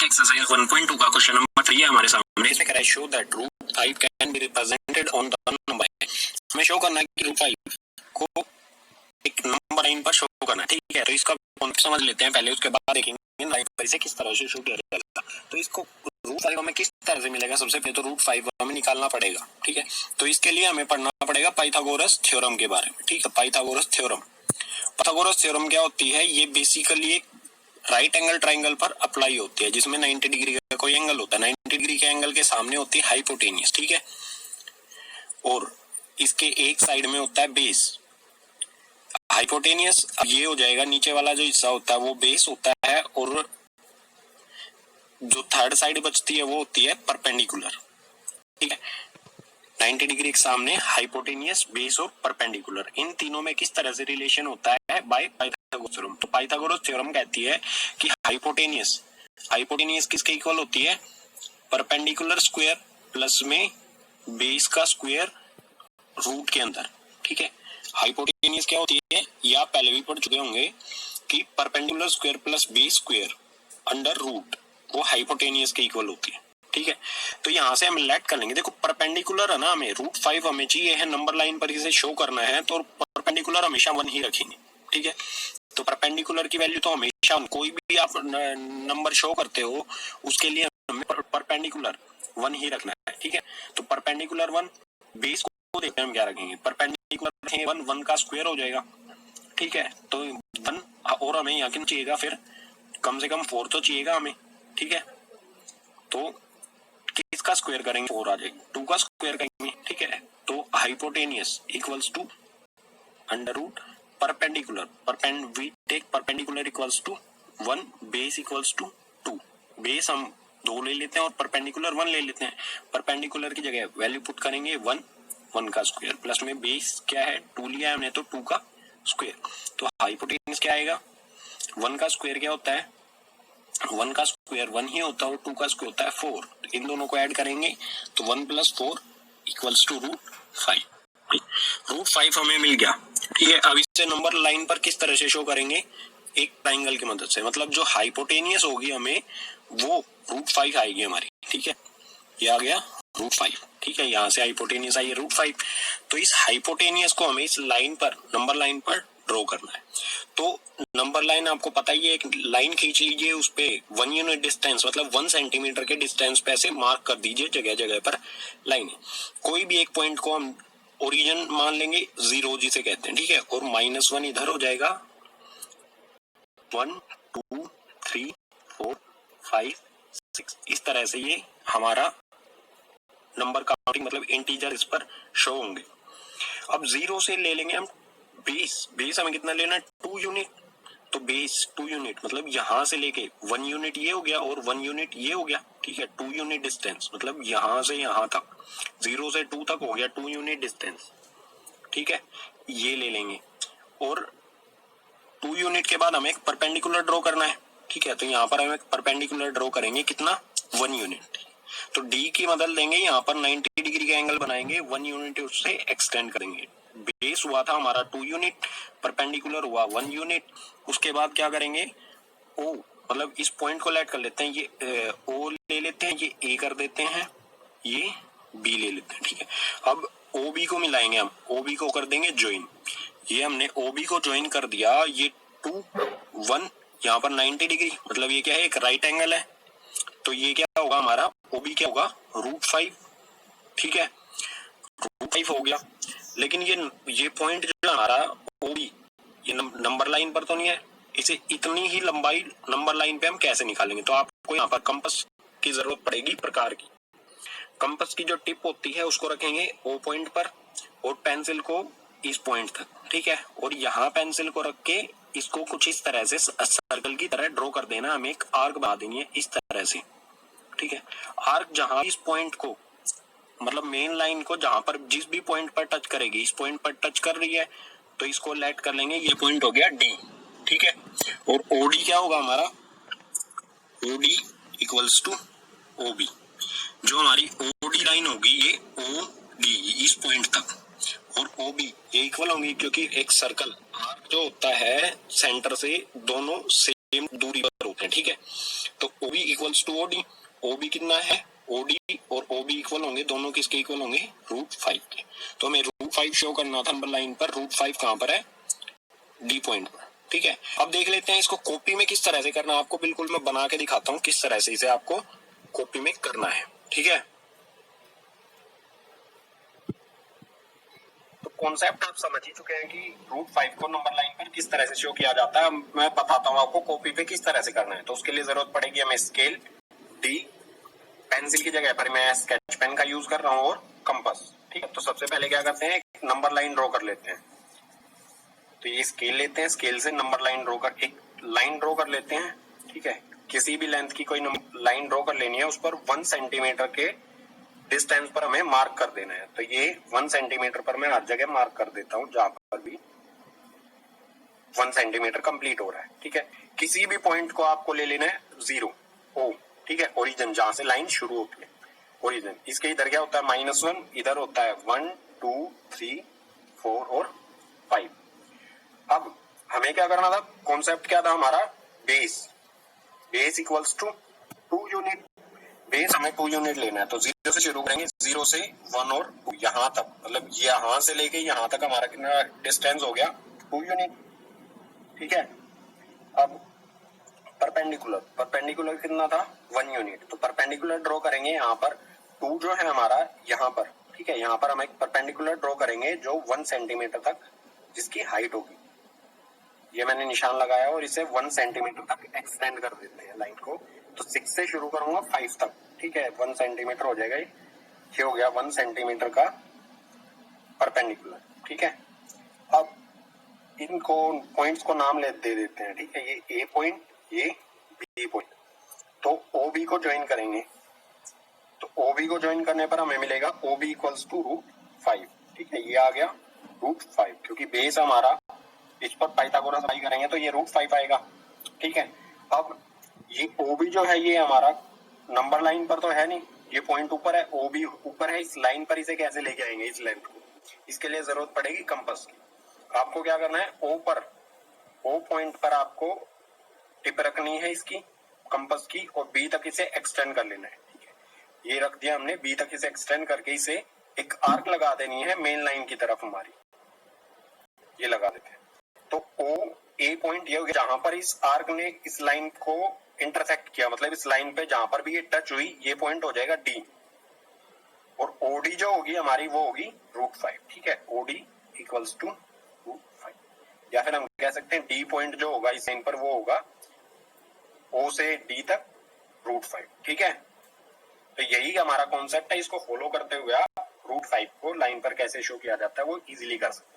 Exercise 1.2 का question number 3 है हमारे सामने। इसमें कह रहा है show that root 5 can be represented on the number. हमें शो करना है कि रूट 5 को एक नंबर लाइन पर शो करना है, ठीक है। तो इसका कॉन्सेप्ट समझ लेते हैं पहले, उसके बाद देखेंगे लाइन पर इसे किस तरह से शो किया जाता है। तो इसको रूट 5 हमें किस तरह से मिलेगा, सबसे पहले तो रूट 5 हमें निकालना पड़ेगा, ठीक है। तो इसके लिए हमें पढ़ना पड़ेगा पाइथागोरस थ्योरम के बारे में, ठीक है। पाइथागोरस थ्योरम, पाइथागोरस थ्योरम क्या होती है, ये बेसिकली एक राइट एंगल ट्राइंगल पर अप्लाई होती है, जिसमें 90 डिग्री का कोई एंगल होता है। 90 डिग्री के एंगल के सामने होती है हाइपोटेनियस, ठीक है, और इसके एक साइड में होता है बेस। हाइपोटेनियस ये हो जाएगा, नीचे वाला जो हिस्सा होता है वो बेस होता है, और जो थर्ड साइड बचती है वो होती है परपेंडिकुलर, ठीक है। 90 डिग्री के सामने हाइपोटेनियस, बेस और परपेंडिकुलर, इन तीनों में किस तरह से रिलेशन होता है, बाय पाइथागोरस थ्योरम। तो पाइथागोरस थ्योरम कहती है कि हाइपोटेनियस किसके इक्वल होती है, परपेंडिकुलर स्क्वायर प्लस में बेस का स्क्वायर रूट के अंदर, ठीक है। हाइपोटेनियस क्या होती है, या पहले भी पढ़ चुके होंगे कि perpendicular square plus base square under root, वो हाइपोटेनियस के इक्वल होती है, ठीक है। तो यहाँ से हम लेट कर लेंगे, देखो परपेंडिकुलर है ना, हमें रूट 5 हमें चाहिए है, नंबर लाइन पर इसे शो करना है, तो परपेंडिकुलर हमेशा 1 ही रखेंगे, ठीक है। तो परपेंडिकुलर की वैल्यू तो हमेशा, कोई भी आप नंबर शो करते हो उसके लिए हमें परपेंडिकुलर 1 ही रखना है, ठीक है। तो परपेंडिकुलर 1, बेस को देखते हैं हम क्या रखेंगे, परपेंडिकुलर रखेंगे 1 का स्क्वायर हो जाएगा, ठीक है। तो 1, और हमें यहाँ चाहिएगा फिर कम से कम 4 तो चाहिएगा हमें, ठीक है। तो किसका स्क्वायर करेंगे, 4 आ जाएगा, 2 का स्क्वायर करेंगे, ठीक है। तो hypotenuse equals to under root perpendicular, we take perpendicular equals to 1, base equals to 2। Base हम 2 ले लेते हैं और परपेंडिकुलर 1 ले लेते हैं। परपेंडिकुलर की जगह वैल्यू पुट करेंगे 1 का स्क्वायर, प्लस में बेस क्या है 2 लिया है हमने, तो 2 का स्क्वायर। तो हाइपोटेनियस क्या आएगा, 1 का स्क्वायर क्या होता है, 1 का स्क्वायर 1 ही होता है, और 2 का स्क्वायर होता है 4। तो इन दोनों को ऐड करेंगे तो 1 + 4 इक्वल्स टू रूट 5। रूट 5 हमें मिल गया, ठीक है। अब इससे नंबर लाइन पर किस तरह से शो करेंगे, एक ट्राइंगल की मदद से, मतलब जो हाइपोटेनियस होगी हमें वो रूट 5 आएगी हमारी, ठीक है। ये आ गया रूट 5, ठीक है। यहाँ से हाइपोटेनियस आई है रूट 5। तो इस हाइपोटेनियस को हमें इस लाइन पर, नंबर लाइन पर ड्रॉ करना है। तो नंबर लाइन आपको पता ही है, एक लाइन खींच लीजिए, उस पे 1 यूनिट डिस्टेंस मतलब 1 सेंटीमीटर के डिस्टेंस पे ऐसे मार्क कर दीजिए जगह जगह पर लाइन। कोई भी एक पॉइंट को हम ओरिजिन मान लेंगे, 0 जिसे कहते हैं, ठीक है, और -1 इधर हो जाएगा। 1 2 3 4 5 6, इस तरह से ये हमारा नंबर काउंटिंग मतलब इंटीजर इस पर शो होंगे। अब 0 से ले लेंगे हम बेस हमें कितना लेना है, 2 यूनिट। तो बेस 2 यूनिट मतलब यहाँ से लेके 1 यूनिट ये हो गया और 1 यूनिट ये हो गया, ठीक है। 2 यूनिट डिस्टेंस मतलब यहाँ से यहाँ तक, 0 से 2 तक हो गया 2 यूनिट डिस्टेंस, ठीक है। ये ले लेंगे, और 2 यूनिट के बाद हमें एक परपेंडिकुलर ड्रॉ करना है, ठीक है। तो यहाँ पर हम एक परपेंडिकुलर ड्रॉ करेंगे, कितना, 1 यूनिट। तो डी की मदद लेंगे, यहाँ पर 90 डिग्री का एंगल बनाएंगे, 1 यूनिट उससे एक्सटेंड करेंगे। बेस हुआ था हमारा 2 यूनिट, परपेंडिकुलर हुआ 1 यूनिट। उसके बाद क्या करेंगे, ओ मतलब इस पॉइंट को लेट कर लेते हैं, ये ओ ले लेते हैं, ये ए कर देते हैं, ये बी ले लेते हैं, ठीक है। अब ओ बी को मिलाएंगे हम, ओ बी को कर देंगे ज्वाइन। ये हमने ओ बी को ज्वाइन कर दिया, ये 2 1 यहाँ पर 90 डिग्री मतलब ये क्या है, एक राइट एंगल है। तो ये क्या होगा हमारा, ओ बी क्या होगा, रूट 5, ठीक है, रूट 5 हो गया। लेकिन ये पॉइंट जो हमारा ओ बी, ये नंबर लाइन पर तो नहीं है, इसे इतनी ही लंबाई नंबर लाइन पे हम कैसे निकालेंगे। तो आपको यहाँ पर कंपास की जरूरत पड़ेगी, प्रकार की कंपास की जो टिप होती है उसको रखेंगे ओ पॉइंट पर, और पेंसिल को इस पॉइंट तक, ठीक है। और यहाँ पेंसिल को रख के इसको कुछ इस तरह से सर्कल की तरह ड्रॉ कर देना, हमें एक आर्क बना देनी है इस तरह से, ठीक है। आर्क जहां इस पॉइंट को मतलब मेन लाइन को जहां पर जिस भी पॉइंट पर टच करेगी, इस पॉइंट पर टच कर रही है तो इसको लेट कर लेंगे, ये पॉइंट हो गया डी, ठीक है। और ओडी क्या होगा हमारा, ओडी इक्वल्स टू ओबी। जो हमारी ओडी लाइन होगी ये ओ डी इस पॉइंट तक, और ओबी ये इक्वल होंगी, क्योंकि एक सर्कल आर्क जो होता है सेंटर से दोनों सेम दूरी पर होते हैं, ठीक है। तो OB equals to OD, OB कितना है, OD और OB इक्वल होंगे, दोनों किसके इक्वल होंगे, √5 के। तो हमें √5 शो करना था नंबर लाइन पर, √5 कहां पर है, D पॉइंट पर, ठीक है। अब देख लेते हैं इसको कॉपी में किस तरह से करना है, आपको बिल्कुल मैं बना के दिखाता हूं किस तरह से इसे आपको कॉपी में करना है, ठीक है। तो कॉन्सेप्ट आप समझ ही चुके हैं कि √5 को नंबर लाइन पर किस तरह से शो किया जाता है। मैं बताता हूँ आपको कॉपी पे किस तरह से करना है। तो उसके लिए जरूरत पड़ेगी हमें स्केल, डी, पेंसिल की जगह पर मैं स्केच पेन का यूज कर रहा हूँ और कंपास, ठीक है। तो सबसे पहले क्या करते हैं, एक नंबर लाइन ड्रॉ कर लेते हैं। तो ये स्केल लेते हैं, स्केल से नंबर लाइन ड्रॉ कर, एक लाइन ड्रॉ कर लेते हैं, ठीक है। किसी भी लेंथ की कोई लाइन ड्रॉ कर लेनी है, उस पर 1 सेंटीमीटर के डिस्टेंस पर हमें मार्क कर देना है। तो ये 1 सेंटीमीटर पर मैं हर जगह मार्क कर देता हूँ जहां पर भी 1 सेंटीमीटर कंप्लीट हो रहा है, ठीक है। किसी भी पॉइंट को आपको ले लेना है 0, O, ठीक है, ओरिजिन जहां से लाइन शुरू होती है, ओरिजिन। इसके इधर क्या होता है -1, इधर होता है 1, 2, 3, 4 और 5। अब हमें क्या करना था, कॉन्सेप्ट क्या था हमारा, base, base equals to 2 unit. Base हमें 2 यूनिट लेना है। तो 0 से शुरू करेंगे, 0 से 1 और 2 यहां तक, मतलब यहां से लेके यहां तक हमारा कितना डिस्टेंस हो गया, 2 यूनिट, ठीक है। अब परपेंडिकुलर, परपेंडिकुलर कितना था, 1 यूनिट। तो परपेंडिकुलर ड्रॉ करेंगे यहाँ पर, 2 जो है हमारा यहाँ पर, ठीक है। यहाँ पर हम एक परपेंडिकुलर ड्रॉ करेंगे जो 1 सेंटीमीटर तक जिसकी हाइट होगी। ये मैंने निशान लगाया और इसे 1 सेंटीमीटर तक एक्सटेंड कर देते हैं लाइन को। तो 6 से शुरू करूंगा 5 तक, ठीक है। 1 सेंटीमीटर हो जाएगा, ये हो गया 1 सेंटीमीटर का परपेंडिकुलर, ठीक है। अब इनको पॉइंट्स को नाम दे देते हैं, ठीक है। ये ए पॉइंट, ये बी पॉइंट। तो OB को ज्वाइन करेंगे। तो OB को ज्वाइन करने पर हमें मिलेगा OB इक्वल्स टू √5, ठीक है। ये आ गया √5, क्योंकि बेस हमारा, इस पर पाइथागोरस अप्लाई करेंगे तो ये √5 आएगा, ठीक है। अब ये OB जो है ये हमारा नंबर लाइन पर तो है नहीं, ये पॉइंट ऊपर है, OB ऊपर है, इस लाइन पर इसे कैसे लेके आएंगे इस लेंथ को, इसके लिए जरूरत पड़ेगी कंपास की। आपको क्या करना है, O पॉइंट पर आपको टिप रखनी है इसकी कंपास की, और B तक इसे एक्सटेंड कर लेना है, ठीक है। ये रख दिया हमने, B तक इसे एक्सटेंड करके इसे एक आर्क लगा देनी है मेन लाइन की तरफ हमारी, ये लगा देते हैं। तो A पॉइंट ये हो गया जहां पर इस आर्क ने इस लाइन को इंटरसेक्ट किया, मतलब इस लाइन पे जहां पर भी ये टच हुई, ये पॉइंट हो जाएगा D। और OD जो होगी हमारी वो होगी √5, ठीक है। OD इक्वल्स टू √5, या फिर हम कह सकते हैं D पॉइंट जो होगा इस लाइन पर वो होगा O से D तक √5, ठीक है। तो यही हमारा कॉन्सेप्ट है, इसको फॉलो करते हुए आप √5 को लाइन पर कैसे शो किया जाता है वो इजीली कर सकते हैं।